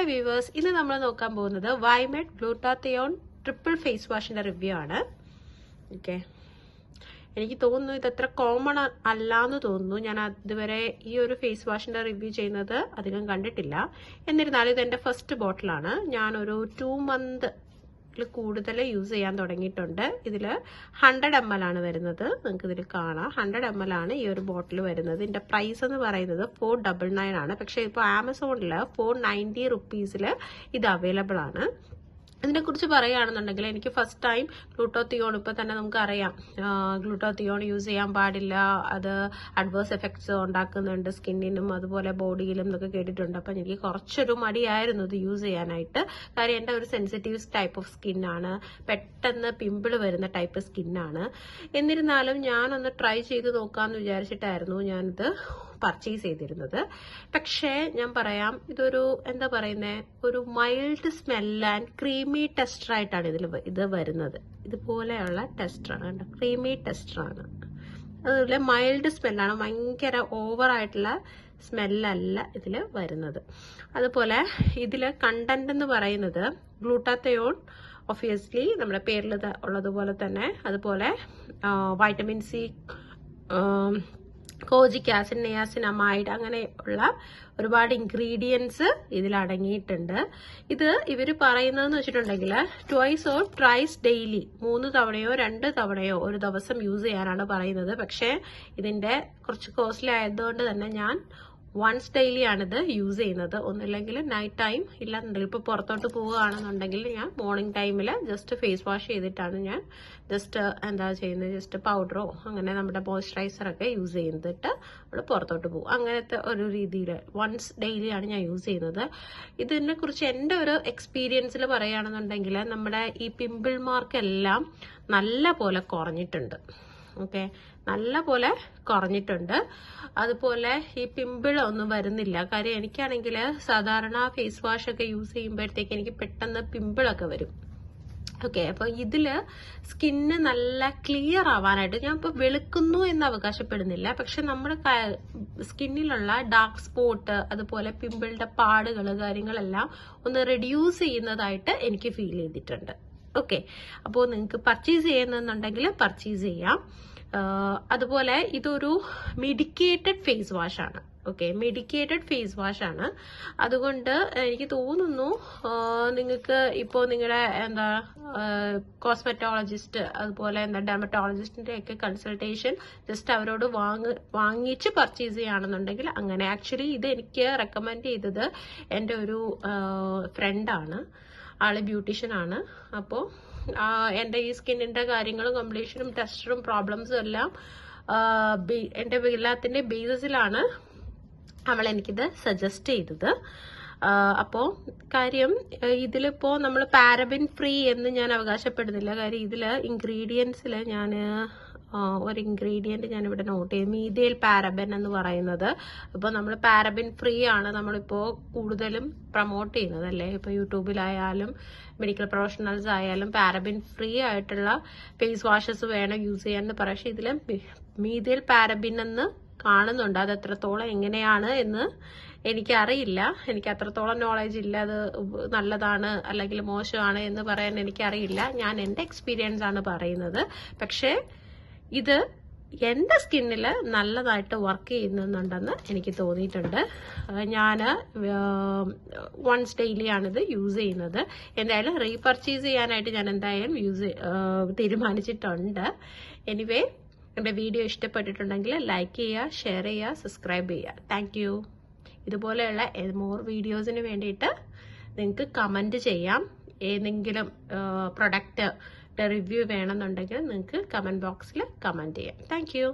Hello viewers, ഇന്ന് നമ്മൾ നോക്കാൻ പോകുന്നത് വൈമെഡ് ഗ്ലൂട്ടാത്തിയോൺ ട്രിപ്പിൾ ഫേസ് വാഷിന്റെ റിവ്യൂ ആണ്. ഓക്കെ, എനിക്ക് തോന്നുന്നു ഇതത്ര കോമൺ അല്ലാന്ന് തോന്നുന്നു. ഞാൻ അതുവരെ ഈ ഒരു ഫേസ് വാഷിന്റെ റിവ്യൂ ചെയ്യുന്നത് അധികം കണ്ടിട്ടില്ല. എന്നിരുന്നാലും ഇത് എൻ്റെ ഫസ്റ്റ് ബോട്ടിലാണ്. ഞാനൊരു 2 month കൂടുതൽ യൂസ് ചെയ്യാൻ തുടങ്ങിയിട്ടുണ്ട്. ഇതിൽ 100 ml ആണ് വരുന്നത്. നിങ്ങൾക്ക് ഇതിൽ കാണാം 100 ml ആണ് ഈ ഒരു ബോട്ടിൽ വരുന്നത്. ഇതിന്റെ പ്രൈസ് എന്ന് പറയുന്നത് 499 ആണ്. പക്ഷേ ഇപ്പോൾ ആമസോണിൽ 490 rupeesൽ ഇത് അവൈലബിൾ ആണ്. ഇതിനെക്കുറിച്ച് പറയുകയാണെന്നുണ്ടെങ്കിൽ എനിക്ക് ഫസ്റ്റ് ടൈം ഗ്ലൂട്ടാത്തിയോൺ, ഇപ്പോൾ തന്നെ നമുക്കറിയാം ഗ്ലൂട്ടാത്തിയോൺ യൂസ് ചെയ്യാൻ പാടില്ല, അത് അഡ്വേഴ്സ് എഫക്ട്സ് ഉണ്ടാക്കുന്നുണ്ട് സ്കിന്നിനും അതുപോലെ ബോഡിയിലും എന്നൊക്കെ കേട്ടിട്ടുണ്ട്. അപ്പം എനിക്ക് കുറച്ചൊരു മടിയായിരുന്നു ഇത് യൂസ് ചെയ്യാനായിട്ട്. കാര്യം എൻ്റെ ഒരു സെൻസിറ്റീവ് ടൈപ്പ് ഓഫ് സ്കിന്നാണ്, പെട്ടെന്ന് പിമ്പിൾ വരുന്ന ടൈപ്പ് സ്കിന്നാണ്. എന്നിരുന്നാലും ഞാനൊന്ന് ട്രൈ ചെയ്ത് നോക്കാമെന്ന് വിചാരിച്ചിട്ടായിരുന്നു ഞാനിത് പർച്ചേസ് ചെയ്തിരുന്നത്. പക്ഷേ ഞാൻ പറയാം, ഇതൊരു എന്താ പറയുന്നത്, ഒരു mild smell and creamy texture ആയിട്ടാണ് ഇത് വരുന്നത്. ഇതുപോലെയുള്ള ടെക്സ്ചറാണ് കേട്ടോ, ക്രീമി ടെക്സ്ചറാണ്. അതുപോലെ മൈൽഡ് സ്മെല്ലാണ്, ഭയങ്കര ഓവറായിട്ടുള്ള സ്മെല്ലല്ല ഇതിൽ വരുന്നത്. അതുപോലെ ഇതിൽ കണ്ടന്റ് എന്ന് പറയുന്നത് ഗ്ലൂട്ടാത്തിയോൺ, ഒബ്വിയസ്ലി നമ്മുടെ പേരിൽ ഉള്ളതുപോലെ തന്നെ, അതുപോലെ വൈറ്റമിൻ സി, കോജിക് ആസിഡ്, നിയാസിനമൈഡ്, അങ്ങനെയുള്ള ഒരുപാട് ഇൻഗ്രീഡിയൻസ് ഇതിൽ അടങ്ങിയിട്ടുണ്ട്. ഇത് ഇവർ പറയുന്നതെന്ന് വെച്ചിട്ടുണ്ടെങ്കിൽ ട്വൈസ് ഓർ ട്രൈസ് ഡെയിലി, 3 തവണയോ 2 തവണയോ ഒരു ദിവസം യൂസ് ചെയ്യാനാണ് പറയുന്നത്. പക്ഷേ ഇതിന്റെ കുറച്ച് കോസ്റ്റ്ലി ആയതുകൊണ്ട് തന്നെ ഞാൻ വൺസ് ഡെയിലി ആണിത് യൂസ് ചെയ്യുന്നത്. ഒന്നില്ലെങ്കിൽ നൈറ്റ് ടൈം, ഇല്ലാന്നുണ്ടെങ്കിൽ ഇപ്പോൾ പുറത്തോട്ട് പോവുകയാണെന്നുണ്ടെങ്കിൽ ഞാൻ മോർണിംഗ് ടൈമിൽ ജസ്റ്റ് ഫേസ് വാഷ് ചെയ്തിട്ടാണ് ഞാൻ ജസ്റ്റ് എന്താ ചെയ്യുന്നത്, ജസ്റ്റ് പൗഡറോ അങ്ങനെ നമ്മുടെ മോയ്സ്ചറൈസറൊക്കെ യൂസ് ചെയ്തിട്ട് നമ്മൾ പുറത്തോട്ട് പോകും. അങ്ങനത്തെ ഒരു രീതിയിൽ വൺസ് ഡെയിലി ആണ് ഞാൻ യൂസ് ചെയ്യുന്നത്. ഇതിനെ കുറിച്ച് എൻ്റെ ഒരു എക്സ്പീരിയൻസിൽ പറയുകയാണെന്നുണ്ടെങ്കിൽ നമ്മുടെ ഈ പിമ്പിൾ മാർക്കെല്ലാം നല്ല പോലെ കുറഞ്ഞിട്ടുണ്ട്. ഓക്കെ, നല്ല പോലെ കുറഞ്ഞിട്ടുണ്ട്. അതുപോലെ ഈ പിമ്പിൾ ഒന്നും വരുന്നില്ല. കാര്യം എനിക്കാണെങ്കിൽ സാധാരണ ഫേസ് വാഷ് ഒക്കെ യൂസ് ചെയ്യുമ്പോഴത്തേക്ക് എനിക്ക് പെട്ടെന്ന് പിമ്പിളൊക്കെ വരും. ഓക്കെ, അപ്പൊ ഇതില് സ്കിന്ന് നല്ല ക്ലിയർ ആവാനായിട്ട്, ഞാൻ ഇപ്പൊ വെളുക്കുന്നു എന്ന് അവകാശപ്പെടുന്നില്ല, പക്ഷെ നമ്മുടെ സ്കിന്നിലുള്ള ഡാർക്ക് സ്പോട്ട്, അതുപോലെ പിമ്പിളിന്റെ പാടുകൾ, കാര്യങ്ങളെല്ലാം ഒന്ന് റെഡ്യൂസ് ചെയ്യുന്നതായിട്ട് എനിക്ക് ഫീൽ ചെയ്തിട്ടുണ്ട്. ഓക്കെ, അപ്പോൾ നിങ്ങൾക്ക് പർച്ചേസ് ചെയ്യുന്നുണ്ടെങ്കിൽ പർച്ചേസ് ചെയ്യാം. അതുപോലെ ഇതൊരു മെഡിക്കേറ്റഡ് ഫേസ് വാഷ് ആണ്. ഓക്കെ, മെഡിക്കേറ്റഡ് ഫേസ് വാഷ് ആണ്. അതുകൊണ്ട് എനിക്ക് തോന്നുന്നു നിങ്ങൾക്ക് ഇപ്പോൾ നിങ്ങളുടെ എന്താ കോസ്മെറ്റോളജിസ്റ്റ്, അതുപോലെ എന്താ ഡെർമറ്റോളജിസ്റ്റിന്റെ ഒക്കെ കൺസൾട്ടേഷൻ ജസ്റ്റ് അവരോട് വാങ്ങിച്ച് പർച്ചേസ് ചെയ്യുകയാണെന്നുണ്ടെങ്കിൽ അങ്ങനെ. ആക്ച്വലി ഇത് എനിക്ക് റെക്കമെൻഡ് ചെയ്തത് എൻ്റെ ഒരു ഫ്രണ്ടാണ്, ആള് ബ്യൂട്ടീഷ്യനാണ്. അപ്പോൾ എൻ്റെ ഈ സ്കിന്നിന്റെ കാര്യങ്ങളും കംപ്ലീഷനും ടെക്സ്ചറും പ്രോബ്ലംസും എല്ലാം എൻ്റെ എല്ലാത്തിൻ്റെ ബേസിസിലാണ് അവൾ എനിക്കിത് സജസ്റ്റ് ചെയ്തത്. അപ്പോൾ കാര്യം ഇതിലിപ്പോ നമ്മൾ പാരബിൻ ഫ്രീ എന്ന് ഞാൻ അവകാശപ്പെടുന്നില്ല. കാര്യം ഇതിൽ ഇൻഗ്രീഡിയൻസിൽ ഞാൻ ഒരു ഇൻഗ്രീഡിയൻറ്റ് ഞാനിവിടെ നോട്ട് ചെയ്തു, മീഥൈൽ പാരബൻ എന്ന് പറയുന്നത്. അപ്പോൾ നമ്മൾ പാരബിൻ ഫ്രീ ആണ് നമ്മളിപ്പോൾ കൂടുതലും പ്രൊമോട്ട് ചെയ്യുന്നത് അല്ലേ. ഇപ്പോൾ യൂട്യൂബിലായാലും മെഡിക്കൽ പ്രൊഫഷണൽസ് ആയാലും പാരബിൻ ഫ്രീ ആയിട്ടുള്ള ഫേസ് വാഷസ് വേണം യൂസ് ചെയ്യാൻ എന്ന് പറയും. പക്ഷേ ഇതിൽ മീഥൈൽ പാരബിൻ എന്ന് കാണുന്നുണ്ട്. അത് എത്രത്തോളം എങ്ങനെയാണ് എന്ന് എനിക്കറിയില്ല, എനിക്ക് അത്രത്തോളം നോളജ് ഇല്ല. അത് നല്ലതാണ് അല്ലെങ്കിൽ മോശമാണ് എന്ന് പറയാൻ എനിക്കറിയില്ല. ഞാൻ എൻ്റെ എക്സ്പീരിയൻസ് ആണ് പറയുന്നത്. പക്ഷേ ഇത് എൻ്റെ സ്കിന്നിൽ നല്ലതായിട്ട് വർക്ക് ചെയ്യുന്നുണ്ടെന്ന് എനിക്ക് തോന്നിയിട്ടുണ്ട്. ഞാൻ വൺസ് ഡെയിലി ആണിത് യൂസ് ചെയ്യുന്നത്. എന്തായാലും റീപർച്ചേസ് ചെയ്യാനായിട്ട് ഞാൻ എന്തായാലും തീരുമാനിച്ചിട്ടുണ്ട്. എനിവേ, എൻ്റെ വീഡിയോ ഇഷ്ടപ്പെട്ടിട്ടുണ്ടെങ്കിൽ ലൈക്ക് ചെയ്യുക, ഷെയർ ചെയ്യുക, സബ്സ്ക്രൈബ് ചെയ്യുക. Thank you. ഇതുപോലെയുള്ള മോർ വീഡിയോസിന് വേണ്ടിയിട്ട് നിങ്ങൾക്ക് കമൻറ്റ് ചെയ്യാം. ഏതെങ്കിലും പ്രൊഡക്റ്റ് റിവ്യൂ വേണമെന്നുണ്ടെങ്കിൽ നിങ്ങൾക്ക് കമൻറ്റ് ബോക്സിൽ കമൻറ്റ് ചെയ്യാം. Thank you.